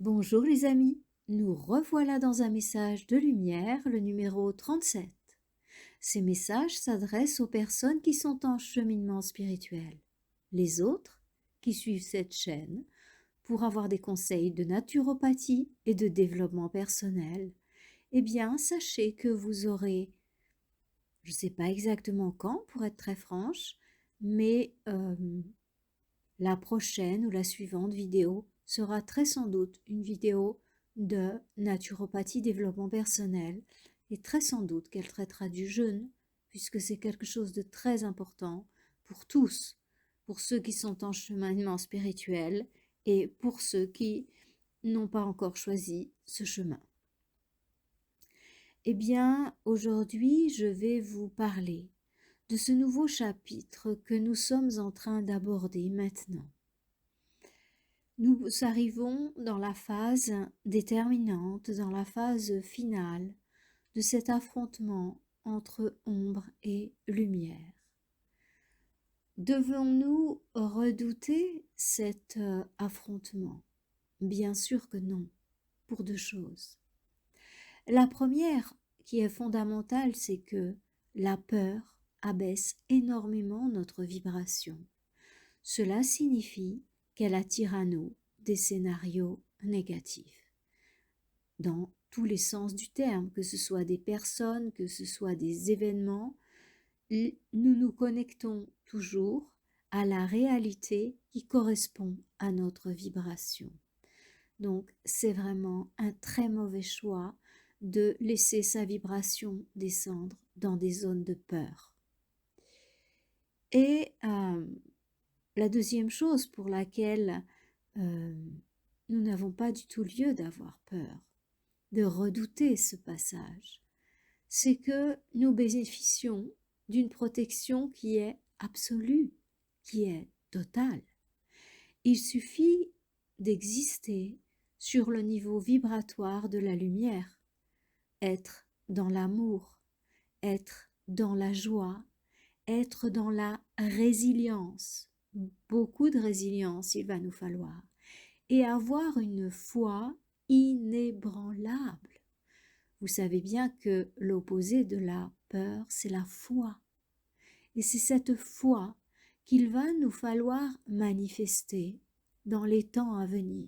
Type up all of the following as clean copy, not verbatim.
Bonjour les amis, nous revoilà dans un message de lumière, le numéro 37. Ces messages s'adressent aux personnes qui sont en cheminement spirituel. Les autres, qui suivent cette chaîne, pour avoir des conseils de naturopathie et de développement personnel, eh bien, sachez que vous aurez, je ne sais pas exactement quand, pour être très franche, mais la prochaine ou la suivante vidéo sera très sans doute une vidéo de naturopathie développement personnel et très sans doute qu'elle traitera du jeûne puisque c'est quelque chose de très important pour tous, pour ceux qui sont en cheminement spirituel et pour ceux qui n'ont pas encore choisi ce chemin. Eh bien, aujourd'hui, je vais vous parler de ce nouveau chapitre que nous sommes en train d'aborder maintenant. Nous arrivons dans la phase déterminante, dans la phase finale de cet affrontement entre ombre et lumière. Devons-nous redouter cet affrontement? Bien sûr que non, pour deux choses. La première, qui est fondamentale, c'est que la peur abaisse énormément notre vibration. Cela signifie qu'elle attire à nous des scénarios négatifs, dans tous les sens du terme, que ce soit des personnes, que ce soit des événements. Nous nous connectons toujours à la réalité qui correspond à notre vibration. Donc c'est vraiment un très mauvais choix de laisser sa vibration descendre dans des zones de peur. Et la deuxième chose pour laquelle nous n'avons pas du tout lieu d'avoir peur, de redouter ce passage, c'est que nous bénéficions d'une protection qui est absolue, qui est totale. Il suffit d'exister sur le niveau vibratoire de la lumière, être dans l'amour, être dans la joie, être dans la résilience. Beaucoup de résilience il va nous falloir. Et avoir une foi inébranlable. Vous savez bien que l'opposé de la peur, c'est la foi. Et c'est cette foi qu'il va nous falloir manifester dans les temps à venir.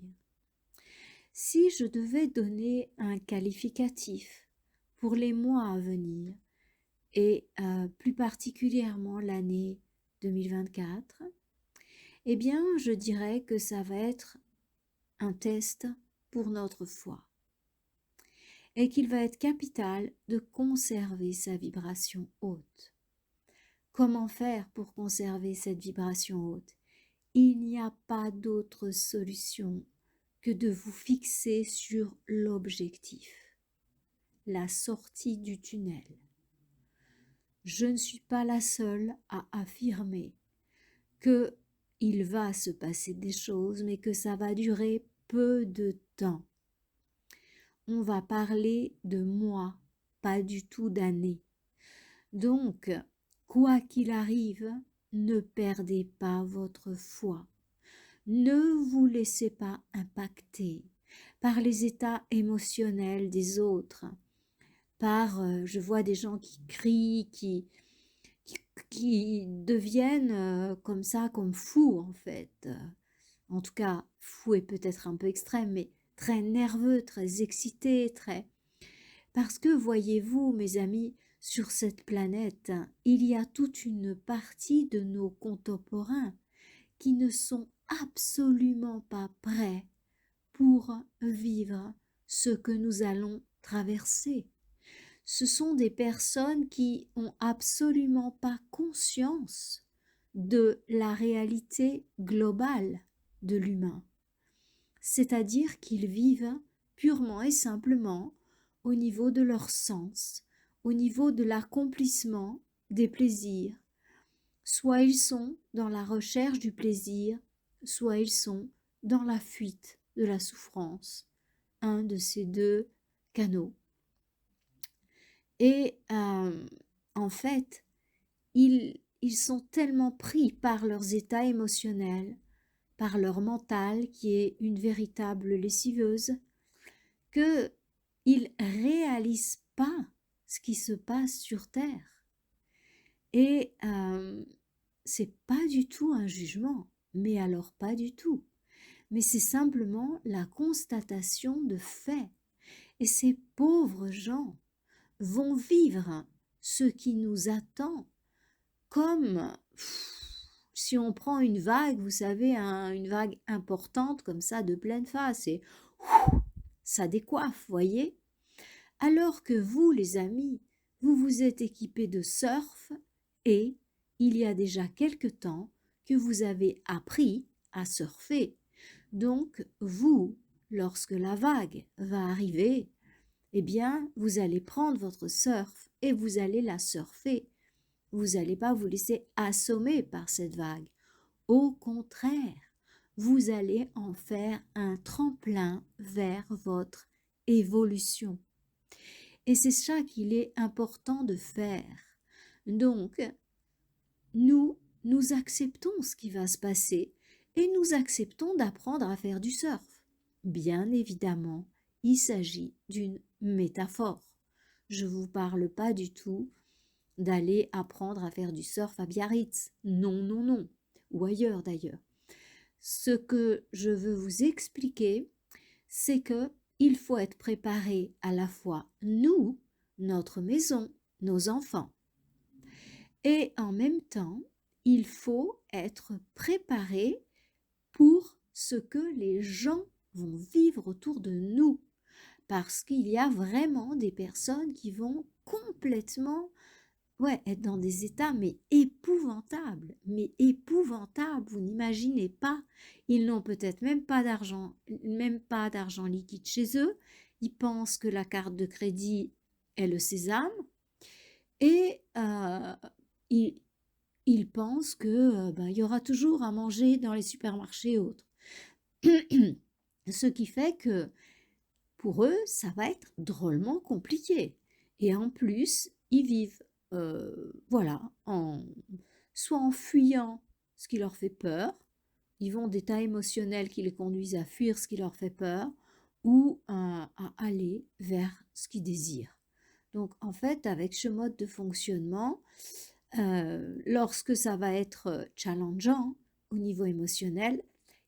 Si je devais donner un qualificatif pour les mois à venir, et plus particulièrement l'année 2024, eh bien, je dirais que ça va être un test pour notre foi et qu'il va être capital de conserver sa vibration haute. Comment faire pour conserver cette vibration haute? Il n'y a pas d'autre solution que de vous fixer sur l'objectif, la sortie du tunnel. Je ne suis pas la seule à affirmer que il va se passer des choses, mais que ça va durer peu de temps. On va parler de mois, pas du tout d'années. Donc, quoi qu'il arrive, ne perdez pas votre foi. Ne vous laissez pas impacter par les états émotionnels des autres, par, je vois des gens qui crient, qui deviennent comme ça, comme fous en fait. En tout cas, fou est peut-être un peu extrême, mais très nerveux, très excité, très... Parce que, voyez-vous, mes amis, sur cette planète, il y a toute une partie de nos contemporains qui ne sont absolument pas prêts pour vivre ce que nous allons traverser. Ce sont des personnes qui ont absolument pas conscience de la réalité globale de l'humain. C'est-à-dire qu'ils vivent purement et simplement au niveau de leur sens, au niveau de l'accomplissement des plaisirs. Soit ils sont dans la recherche du plaisir, soit ils sont dans la fuite de la souffrance. Un de ces deux canaux. Et en fait, ils sont tellement pris par leurs états émotionnels par leur mental qui est une véritable lessiveuse, qu'ils ne réalisent pas ce qui se passe sur Terre. Et c'est pas du tout un jugement, mais alors pas du tout. Mais c'est simplement la constatation de faits. Et ces pauvres gens vont vivre ce qui nous attend comme si on prend une vague, vous savez, une vague importante comme ça de pleine face et ça décoiffe, voyez. Alors que vous, les amis, vous vous êtes équipés de surf et il y a déjà quelque temps que vous avez appris à surfer. Donc, vous, lorsque la vague va arriver, eh bien, vous allez prendre votre surf et vous allez la surfer. Vous n'allez pas vous laisser assommer par cette vague. Au contraire, vous allez en faire un tremplin vers votre évolution. Et c'est ça qu'il est important de faire. Donc, nous acceptons ce qui va se passer et nous acceptons d'apprendre à faire du surf. Bien évidemment, il s'agit d'une métaphore. Je ne vous parle pas du tout d'aller apprendre à faire du surf à Biarritz. Non, non, non. Ou ailleurs d'ailleurs. Ce que je veux vous expliquer, c'est que il faut être préparé à la fois nous, notre maison, nos enfants. Et en même temps, il faut être préparé pour ce que les gens vont vivre autour de nous. Parce qu'il y a vraiment des personnes qui vont complètement être dans des états mais épouvantables, vous n'imaginez pas. Ils n'ont peut-être même pas d'argent liquide chez eux. Ils pensent que la carte de crédit est le sésame et ils pensent que il y aura toujours à manger dans les supermarchés et autres. Ce qui fait que pour eux, ça va être drôlement compliqué. Et en plus, ils vivent soit en fuyant ce qui leur fait peur, ils vont d'états émotionnels qui les conduisent à fuir ce qui leur fait peur, ou à aller vers ce qu'ils désirent. Donc en fait, avec ce mode de fonctionnement, lorsque ça va être challengeant au niveau émotionnel,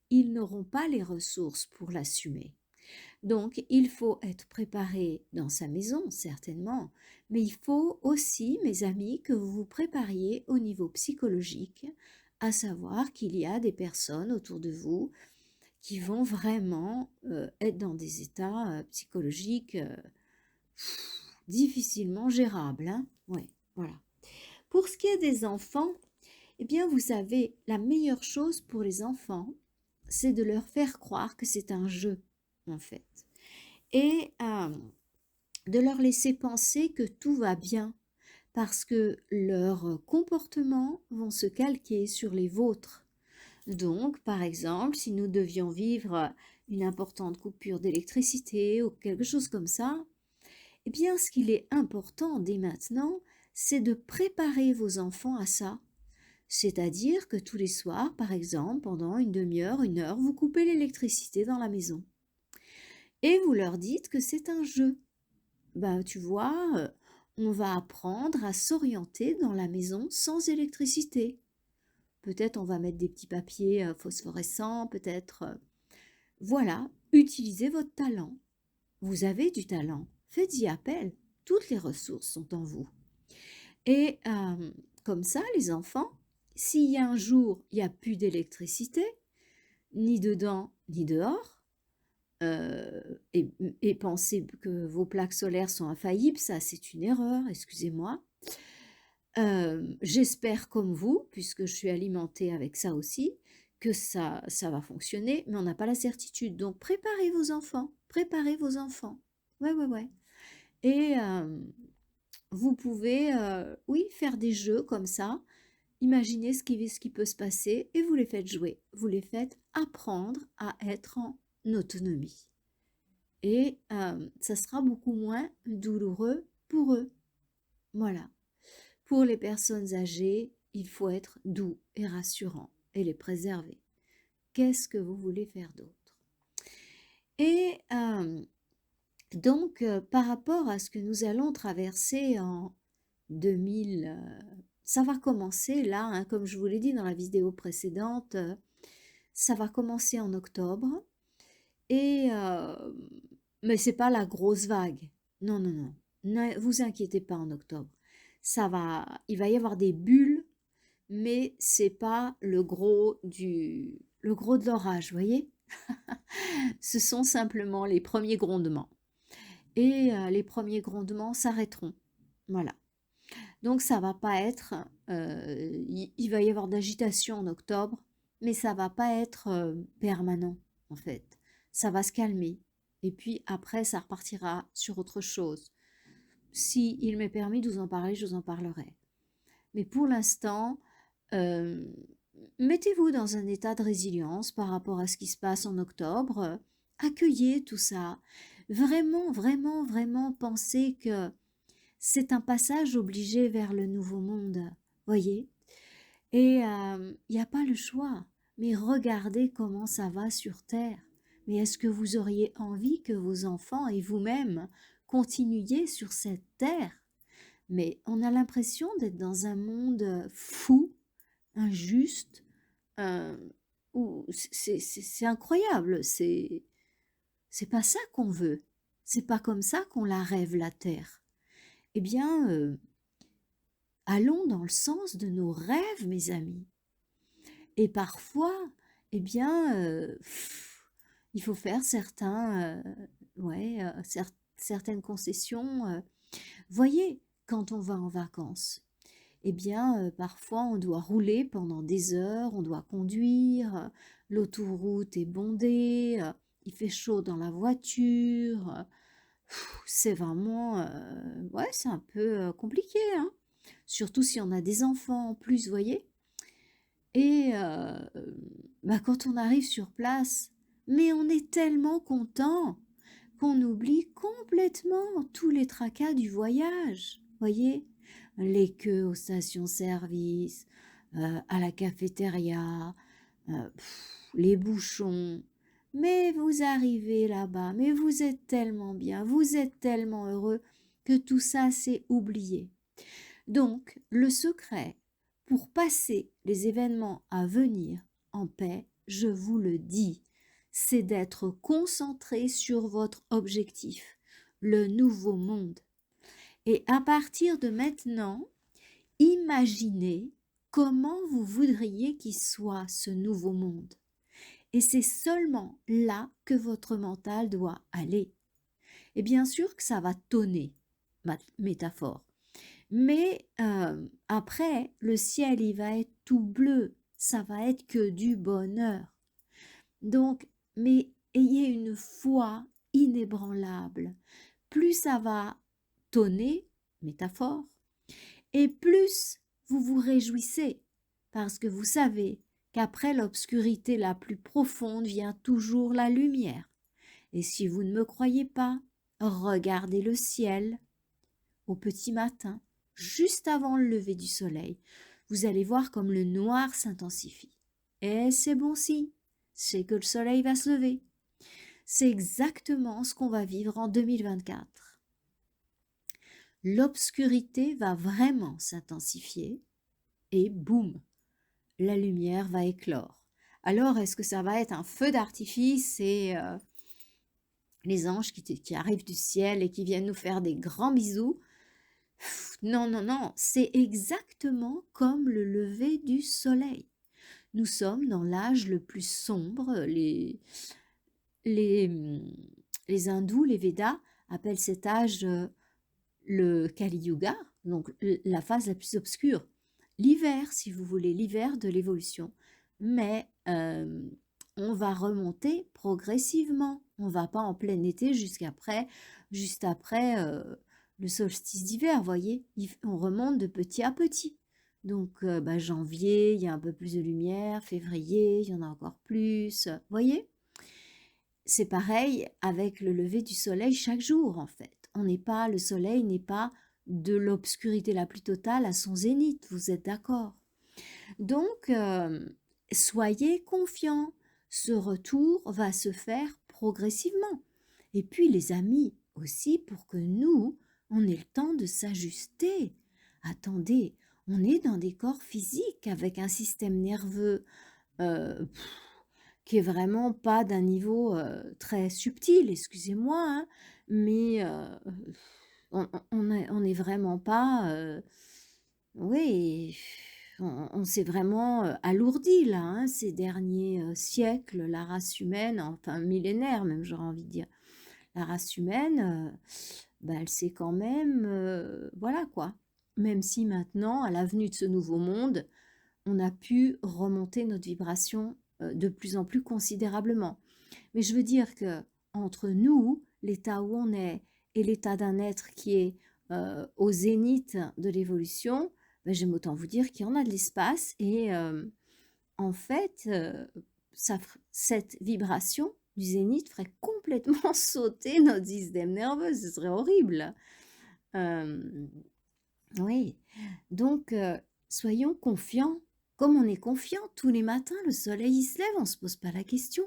ils n'auront pas les ressources pour l'assumer. Donc, il faut être préparé dans sa maison, certainement, mais il faut aussi, mes amis, que vous vous prépariez au niveau psychologique, à savoir qu'il y a des personnes autour de vous qui vont vraiment être dans des états psychologiques difficilement gérables. Hein. Ouais, voilà. Pour ce qui est des enfants, eh bien, vous savez, la meilleure chose pour les enfants, c'est de leur faire croire que c'est un jeu, en fait. Et de leur laisser penser que tout va bien parce que leurs comportements vont se calquer sur les vôtres. Donc, par exemple, si nous devions vivre une importante coupure d'électricité ou quelque chose comme ça, eh bien, ce qu'il est important dès maintenant, c'est de préparer vos enfants à ça. C'est-à-dire que tous les soirs, par exemple, pendant une demi-heure, une heure, vous coupez l'électricité dans la maison. Et vous leur dites que c'est un jeu. Tu vois, on va apprendre à s'orienter dans la maison sans électricité. Peut-être on va mettre des petits papiers phosphorescents, peut-être... Voilà, utilisez votre talent. Vous avez du talent, faites-y appel. Toutes les ressources sont en vous. Et comme ça, les enfants, s'il y a un jour, il n'y a plus d'électricité, ni dedans, ni dehors, et penser que vos plaques solaires sont infaillibles, ça c'est une erreur, excusez-moi. J'espère comme vous, puisque je suis alimentée avec ça aussi, que ça va fonctionner, mais on n'a pas la certitude. Donc préparez vos enfants, préparez vos enfants. Ouais. Et vous pouvez, oui, faire des jeux comme ça. Imaginez ce qui peut se passer et vous les faites jouer. Vous les faites apprendre à être en autonomie. Et ça sera beaucoup moins douloureux pour eux. Voilà. Pour les personnes âgées, il faut être doux et rassurant et les préserver. Qu'est-ce que vous voulez faire d'autre? Et donc, par rapport à ce que nous allons traverser en 2000, ça va commencer là, hein, comme je vous l'ai dit dans la vidéo précédente, ça va commencer en octobre et mais c'est pas la grosse vague. Non, non, non. Ne vous inquiétez pas en octobre. Il va y avoir des bulles, mais c'est pas le gros de l'orage, voyez? Ce sont simplement les premiers grondements et les premiers grondements s'arrêteront. Voilà. Donc ça va pas être, il va y avoir d'agitation en octobre, mais ça va pas être permanent en fait. Ça va se calmer et puis après ça repartira sur autre chose. Si il m'est permis de vous en parler, je vous en parlerai. Mais pour l'instant, euh, mettez-vous dans un état de résilience par rapport à ce qui se passe en octobre. Accueillez tout ça. Vraiment, vraiment, vraiment pensez que c'est un passage obligé vers le nouveau monde, voyez? Et il n'y a pas le choix. Mais regardez comment ça va sur Terre. Mais est-ce que vous auriez envie que vos enfants et vous-même continuiez sur cette Terre? Mais on a l'impression d'être dans un monde fou, injuste, euh, où c'est incroyable. C'est pas ça qu'on veut. C'est pas comme ça qu'on la rêve, la Terre. Eh bien, allons dans le sens de nos rêves, mes amis. Et parfois, eh bien, il faut faire certaines concessions. Voyez, quand on va en vacances, eh bien, parfois on doit rouler pendant des heures, on doit conduire, l'autoroute est bondée, il fait chaud dans la voiture. C'est vraiment, ouais, c'est un peu compliqué, hein. Surtout si on a des enfants en plus, vous voyez. Et quand on arrive sur place, mais on est tellement content qu'on oublie complètement tous les tracas du voyage, voyez, les queues aux stations-service, à la cafétéria, les bouchons. Mais vous arrivez là-bas, mais vous êtes tellement bien, vous êtes tellement heureux que tout ça c'est oublié. Donc, le secret pour passer les événements à venir en paix, je vous le dis, c'est d'être concentré sur votre objectif, le nouveau monde. Et à partir de maintenant, imaginez comment vous voudriez qu'il soit ce nouveau monde. Et c'est seulement là que votre mental doit aller. Et bien sûr que ça va tonner, métaphore. Mais après, le ciel, il va être tout bleu. Ça va être que du bonheur. Donc, mais ayez une foi inébranlable. Plus ça va tonner, métaphore, et plus vous vous réjouissez, parce que vous savez qu'après l'obscurité la plus profonde vient toujours la lumière. Et si vous ne me croyez pas, regardez le ciel au petit matin, juste avant le lever du soleil. Vous allez voir comme le noir s'intensifie. Et c'est bon signe, c'est que le soleil va se lever. C'est exactement ce qu'on va vivre en 2024. L'obscurité va vraiment s'intensifier et boum, la lumière va éclore. Alors, est-ce que ça va être un feu d'artifice et les anges qui arrivent du ciel et qui viennent nous faire des grands bisous? Non, non, non, c'est exactement comme le lever du soleil. Nous sommes dans l'âge le plus sombre. Les, les hindous, les Védas, appellent cet âge le Kali Yuga, donc la phase la plus obscure. L'hiver, si vous voulez, l'hiver de l'évolution. Mais on va remonter progressivement. On ne va pas en plein été juste après le solstice d'hiver, voyez. On remonte de petit à petit. Donc janvier, il y a un peu plus de lumière, février, il y en a encore plus, voyez. C'est pareil avec le lever du soleil chaque jour en fait. Le soleil n'est pas de l'obscurité la plus totale à son zénith, vous êtes d'accord? Donc, soyez confiants, ce retour va se faire progressivement. Et puis les amis aussi pour que nous, on ait le temps de s'ajuster. Attendez, on est dans des corps physiques avec un système nerveux euh, qui est vraiment pas d'un niveau très subtil, excusez-moi, hein, mais on est vraiment pas, oui, on s'est vraiment alourdi là, hein, ces derniers siècles, la race humaine, enfin millénaire même, j'aurais envie de dire. La race humaine, ben, elle s'est quand même, voilà quoi. Même si maintenant, à la venue de ce nouveau monde, on a pu remonter notre vibration de plus en plus considérablement. Mais je veux dire que entre nous, l'état où on est et l'état d'un être qui est au zénith de l'évolution, ben, j'aime autant vous dire qu'il y en a de l'espace et en fait, cette vibration du zénith ferait complètement sauter notre système nerveux, ce serait horrible. Euh, oui, donc soyons confiants. Comme on est confiant, tous les matins, le soleil il se lève, on ne se pose pas la question.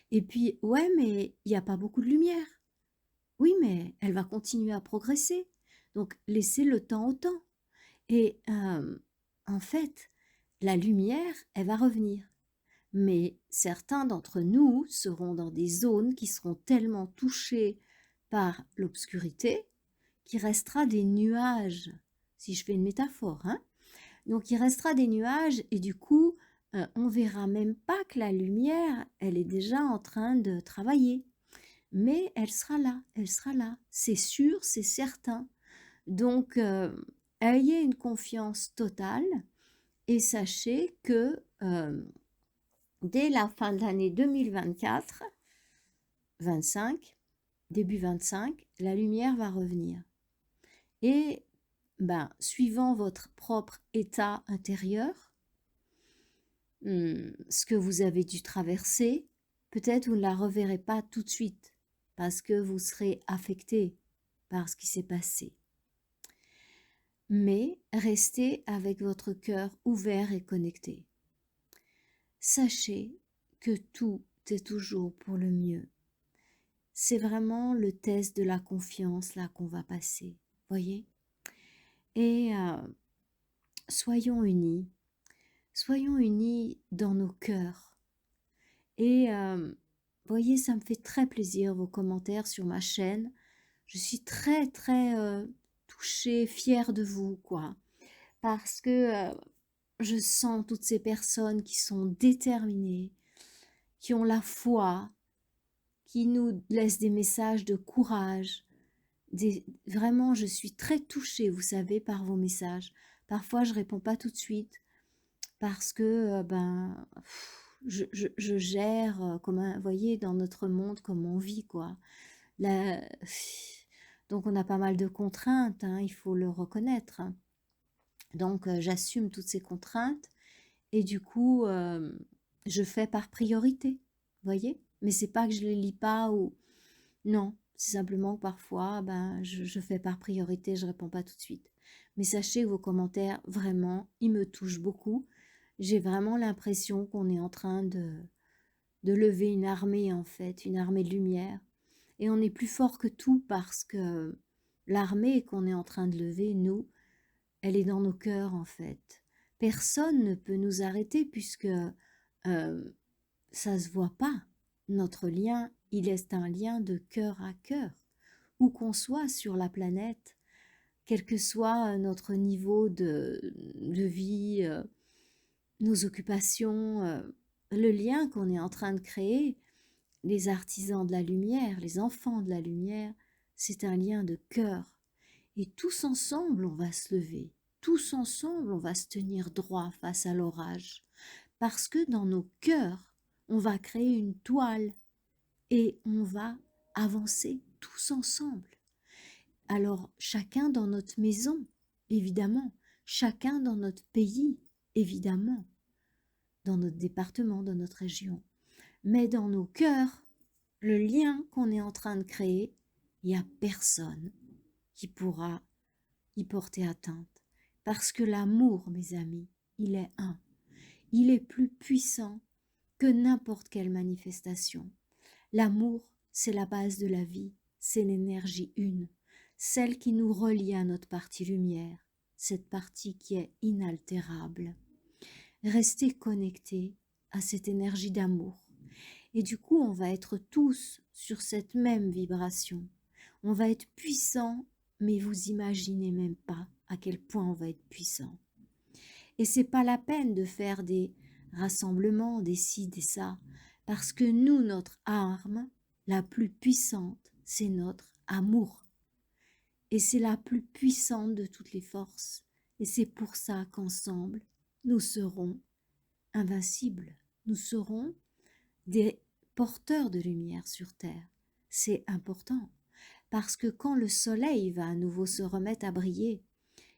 Et puis, ouais, mais il n'y a pas beaucoup de lumière. Oui, mais elle va continuer à progresser. Donc, laissez le temps au temps. Et en fait, la lumière, elle va revenir. Mais certains d'entre nous seront dans des zones qui seront tellement touchées par l'obscurité qu'il restera des nuages, si je fais une métaphore, hein. Donc il restera des nuages et du coup, on verra même pas que la lumière, elle est déjà en train de travailler. Mais elle sera là, elle sera là. C'est sûr, c'est certain. Donc, ayez une confiance totale et sachez que dès la fin de l'année 2024, 25, début 25, la lumière va revenir. Et ben, suivant votre propre état intérieur, ce que vous avez dû traverser, peut-être vous ne la reverrez pas tout de suite parce que vous serez affecté par ce qui s'est passé. Mais restez avec votre cœur ouvert et connecté. Sachez que tout est toujours pour le mieux. C'est vraiment le test de la confiance là qu'on va passer, voyez. Et soyons unis dans nos cœurs. Et voyez, ça me fait très plaisir vos commentaires sur ma chaîne. Je suis très très touchée, fière de vous, quoi, parce que je sens toutes ces personnes qui sont déterminées, qui ont la foi, qui nous laissent des messages de courage. Vraiment, je suis très touchée, vous savez, par vos messages. Parfois, je réponds pas tout de suite parce que je gère comme vous voyez, dans notre monde, comme on vit, quoi. Là, donc, on a pas mal de contraintes, hein, il faut le reconnaître. Donc, j'assume toutes ces contraintes et du coup, je fais par priorité, voyez. Mais c'est pas que je les lis pas ou non, c'est simplement que parfois, je fais par priorité, je réponds pas tout de suite. Mais sachez que vos commentaires, vraiment, ils me touchent beaucoup. J'ai vraiment l'impression qu'on est en train de lever une armée, en fait, une armée de lumière. Et on est plus fort que tout parce que l'armée qu'on est en train de lever, nous, elle est dans nos cœurs, en fait. Personne ne peut nous arrêter puisque ça se voit pas. Notre lien, il est un lien de cœur à cœur. Où qu'on soit sur la planète, quel que soit notre niveau de vie, nos occupations, le lien qu'on est en train de créer, les artisans de la lumière, les enfants de la lumière, c'est un lien de cœur. Et tous ensemble, on va se lever. Tous ensemble, on va se tenir droit face à l'orage. Parce que dans nos cœurs, on va créer une toile et on va avancer tous ensemble. Alors, chacun dans notre maison, évidemment, chacun dans notre pays, évidemment, dans notre département, dans notre région. Mais dans nos cœurs, le lien qu'on est en train de créer, il n'y a personne qui pourra y porter atteinte. Parce que l'amour, mes amis, il est un. Il est plus puissant que n'importe quelle manifestation. L'amour, c'est la base de la vie, c'est l'énergie une, celle qui nous relie à notre partie lumière, cette partie qui est inaltérable. Restez connectés à cette énergie d'amour. Et du coup, on va être tous sur cette même vibration. On va être puissant, mais vous imaginez même pas à quel point on va être puissant. Et c'est pas la peine de faire des rassemblements, des ci, des ça, parce que nous, notre arme la plus puissante, c'est notre amour. Et c'est la plus puissante de toutes les forces. Et c'est pour ça qu'ensemble, nous serons invincibles. Nous serons des porteurs de lumière sur Terre. C'est important, parce que quand le soleil va à nouveau se remettre à briller,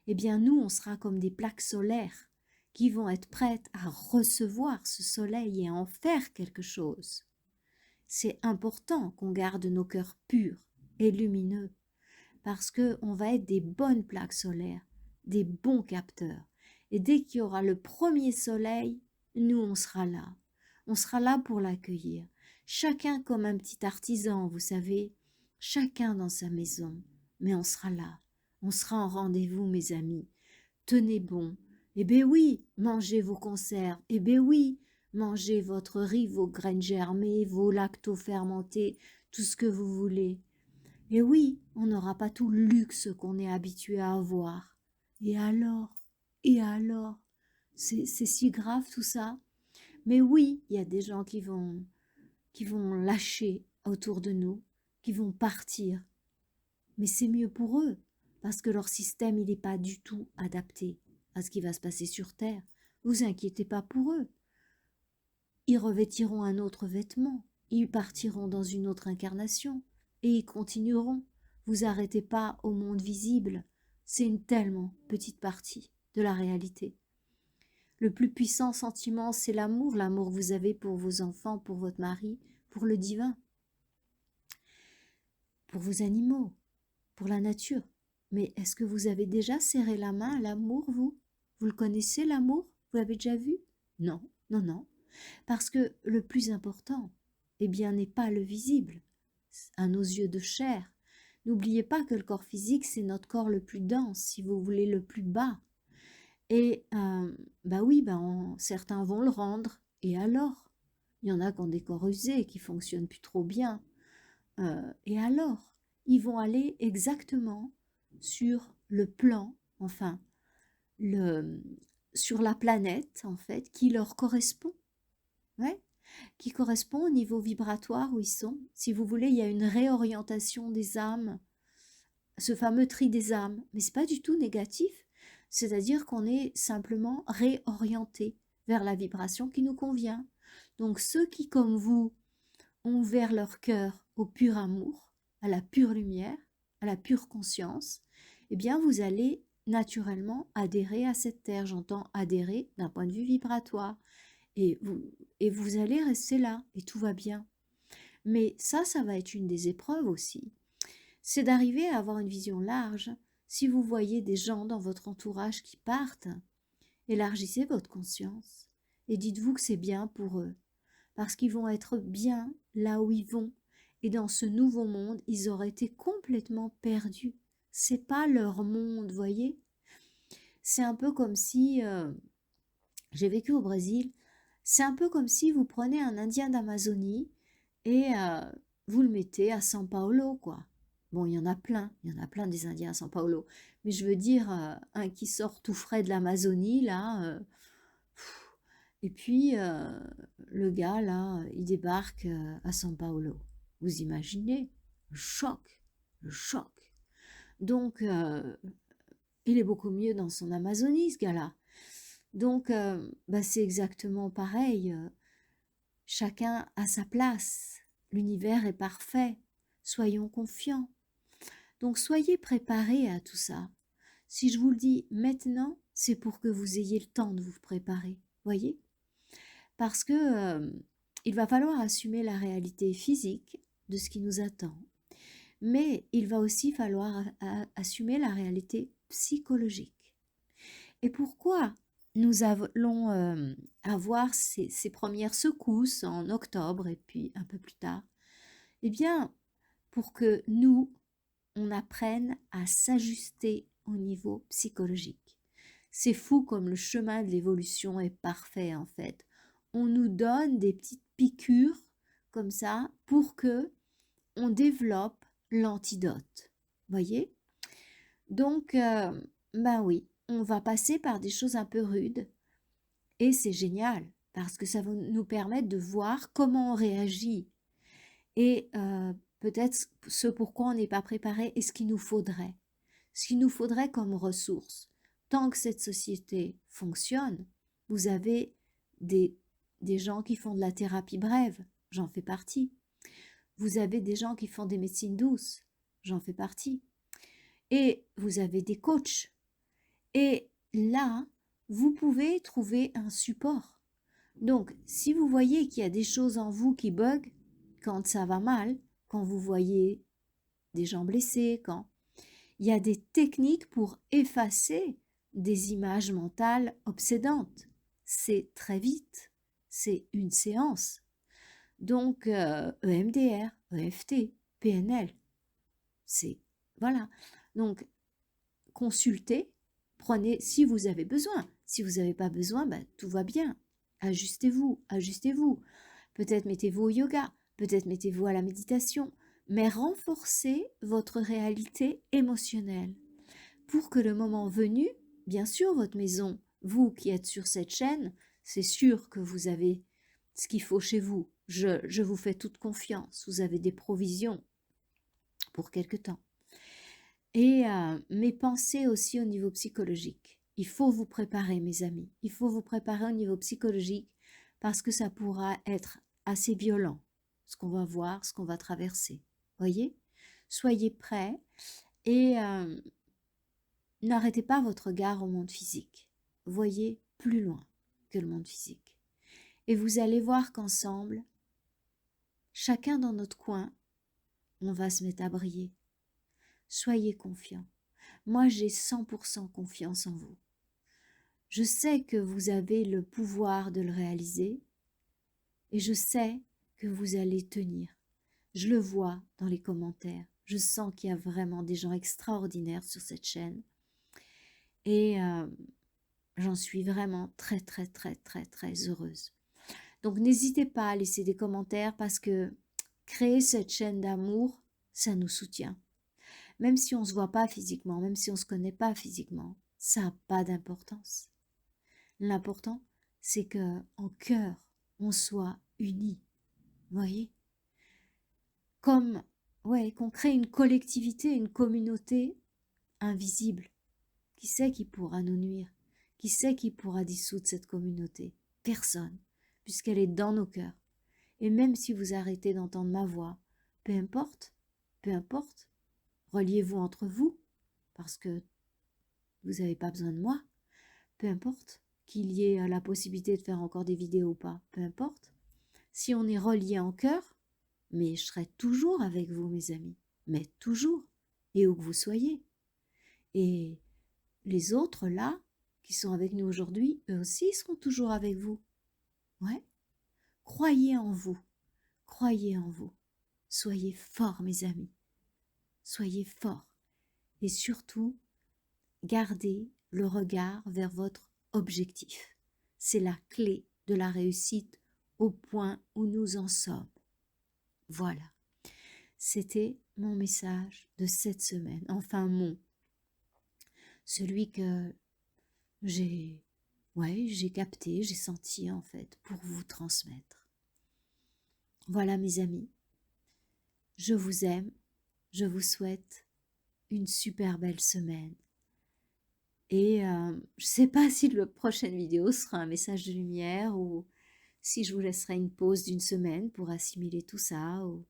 eh bien nous, on sera comme des plaques solaires qui vont être prêtes à recevoir ce soleil et à en faire quelque chose. C'est important qu'on garde nos cœurs purs et lumineux, parce qu'on va être des bonnes plaques solaires, des bons capteurs. Et dès qu'il y aura le premier soleil, nous, on sera là. On sera là pour l'accueillir. Chacun comme un petit artisan, vous savez, chacun dans sa maison. Mais on sera là. On sera en rendez-vous, mes amis. Tenez bon. Eh bien oui, mangez vos conserves. Eh bien oui, mangez votre riz, vos graines germées, vos lacto-fermentés, tout ce que vous voulez. Et oui, on n'aura pas tout le luxe qu'on est habitué à avoir. Et alors? Et alors? C'est si grave tout ça? Mais oui, il y a des gens qui vont lâcher autour de nous, qui vont partir. Mais c'est mieux pour eux, parce que leur système, il n'est pas du tout adapté à ce qui va se passer sur Terre. Vous inquiétez pas pour eux. Ils revêtiront un autre vêtement, ils partiront dans une autre incarnation, et ils continueront. Vous arrêtez pas au monde visible, c'est une tellement petite partie de la réalité. Le plus puissant sentiment, c'est l'amour que vous avez pour vos enfants, pour votre mari, pour le divin, pour vos animaux, pour la nature. Mais est-ce que vous avez déjà serré la main à l'amour, vous? Vous le connaissez, l'amour? Vous l'avez déjà vu? Non, non, non. Parce que le plus important, eh bien, n'est pas le visible, à nos yeux de chair. N'oubliez pas que le corps physique, c'est notre corps le plus dense, si vous voulez, le plus bas. Et bah oui, certains vont le rendre. Et alors? Il y en a qui ont des corps usés, qui fonctionnent plus trop bien. Et alors? Ils vont aller exactement sur le plan, enfin, sur la planète, en fait, qui leur correspond. Ouais, qui correspond au niveau vibratoire où ils sont. Si vous voulez, il y a une réorientation des âmes, ce fameux tri des âmes, mais c'est pas du tout négatif, c'est-à-dire qu'on est simplement réorienté vers la vibration qui nous convient. Donc ceux qui, comme vous, ont ouvert leur cœur au pur amour, à la pure lumière, à la pure conscience, eh bien vous allez naturellement adhérer à cette terre. J'entends adhérer d'un point de vue vibratoire. Et vous allez rester là, et tout va bien. Mais ça va être une des épreuves aussi. C'est d'arriver à avoir une vision large. Si vous voyez des gens dans votre entourage qui partent, élargissez votre conscience et dites-vous que c'est bien pour eux. Parce qu'ils vont être bien là où ils vont. Et dans ce nouveau monde, ils auraient été complètement perdus. C'est pas leur monde, voyez. C'est un peu comme si... j'ai vécu au Brésil. C'est un peu comme si vous prenez un Indien d'Amazonie et vous le mettez à São Paulo, quoi. Bon, il y en a plein des Indiens à São Paulo. Mais je veux dire, un qui sort tout frais de l'Amazonie, là. Et puis, le gars, là, il débarque à São Paulo. Vous imaginez? Le choc, le choc. Donc, il est beaucoup mieux dans son Amazonie, ce gars-là. Donc, c'est exactement pareil. Chacun a sa place. L'univers est parfait. Soyons confiants. Donc, soyez préparés à tout ça. Si je vous le dis maintenant, c'est pour que vous ayez le temps de vous préparer. Voyez? Parce que il va falloir assumer la réalité physique de ce qui nous attend. Mais il va aussi falloir assumer la réalité psychologique. Et pourquoi nous allons avoir ces premières secousses en octobre et puis un peu plus tard, eh bien, pour que nous, on apprenne à s'ajuster au niveau psychologique. C'est fou comme le chemin de l'évolution est parfait en fait. On nous donne des petites piqûres comme ça pour que on développe l'antidote. Voyez? Donc, ben oui, on va passer par des choses un peu rudes et c'est génial parce que ça va nous permettre de voir comment on réagit et peut-être ce pourquoi on n'est pas préparé et ce qu'il nous faudrait. Ce qu'il nous faudrait comme ressources. Tant que cette société fonctionne, vous avez des, des gens qui font de la thérapie brève, j'en fais partie. Vous avez des gens qui font des médecines douces, j'en fais partie. Et vous avez des coachs. Et là, vous pouvez trouver un support. Donc, si vous voyez qu'il y a des choses en vous qui bug, quand ça va mal, quand vous voyez des gens blessés, quand il y a des techniques pour effacer des images mentales obsédantes. C'est très vite, c'est une séance. Donc, EMDR, EFT, PNL, c'est voilà. Donc, consultez, prenez si vous avez besoin. Si vous n'avez pas besoin, ben, tout va bien. Ajustez-vous, ajustez-vous. Peut-être mettez-vous au yoga, peut-être mettez-vous à la méditation, mais renforcez votre réalité émotionnelle pour que le moment venu, bien sûr, votre maison, vous qui êtes sur cette chaîne, c'est sûr que vous avez ce qu'il faut chez vous. Je vous fais toute confiance. Vous avez des provisions pour quelque temps. Et mais pensez aussi au niveau psychologique. Il faut vous préparer, mes amis. Il faut vous préparer au niveau psychologique parce que ça pourra être assez violent, ce qu'on va voir, ce qu'on va traverser. Voyez? Soyez prêts et n'arrêtez pas votre regard au monde physique. Voyez plus loin que le monde physique. Et vous allez voir qu'ensemble, chacun dans notre coin, on va se mettre à briller. Soyez confiants. Moi, j'ai 100% confiance en vous. Je sais que vous avez le pouvoir de le réaliser et je sais que vous allez tenir. Je le vois dans les commentaires. Je sens qu'il y a vraiment des gens extraordinaires sur cette chaîne et j'en suis vraiment très, très, très, très, très heureuse. Donc, n'hésitez pas à laisser des commentaires parce que créer cette chaîne d'amour, ça nous soutient. Même si on ne se voit pas physiquement, même si on ne se connaît pas physiquement, ça n'a pas d'importance. L'important, c'est qu'en cœur, on soit unis. Voyez? Comme, ouais, qu'on crée une collectivité, une communauté invisible. Qui sait qui pourra nous nuire? Qui sait qui pourra dissoudre cette communauté? Personne, puisqu'elle est dans nos cœurs. Et même si vous arrêtez d'entendre ma voix, peu importe, reliez-vous entre vous, parce que vous n'avez pas besoin de moi, peu importe qu'il y ait la possibilité de faire encore des vidéos ou pas, peu importe. Si on est relié en cœur, mais je serai toujours avec vous, mes amis, mais toujours, et où que vous soyez. Et les autres là, qui sont avec nous aujourd'hui, eux aussi seront toujours avec vous. Ouais. Croyez en vous, croyez en vous. Soyez forts, mes amis. Soyez forts. Et surtout, gardez le regard vers votre objectif. C'est la clé de la réussite au point où nous en sommes. Voilà. C'était mon message de cette semaine. Enfin, celui que j'ai capté, j'ai senti en fait pour vous transmettre. Voilà mes amis. Je vous aime. Je vous souhaite une super belle semaine. Et je ne sais pas si la prochaine vidéo sera un message de lumière ou si je vous laisserai une pause d'une semaine pour assimiler tout ça. Ou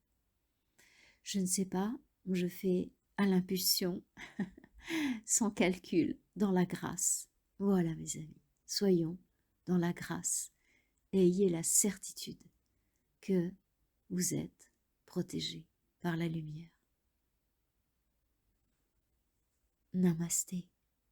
je ne sais pas, je fais à l'impulsion, sans calcul, dans la grâce. Voilà mes amis, soyons dans la grâce et ayez la certitude que vous êtes protégés par la lumière. Namasté.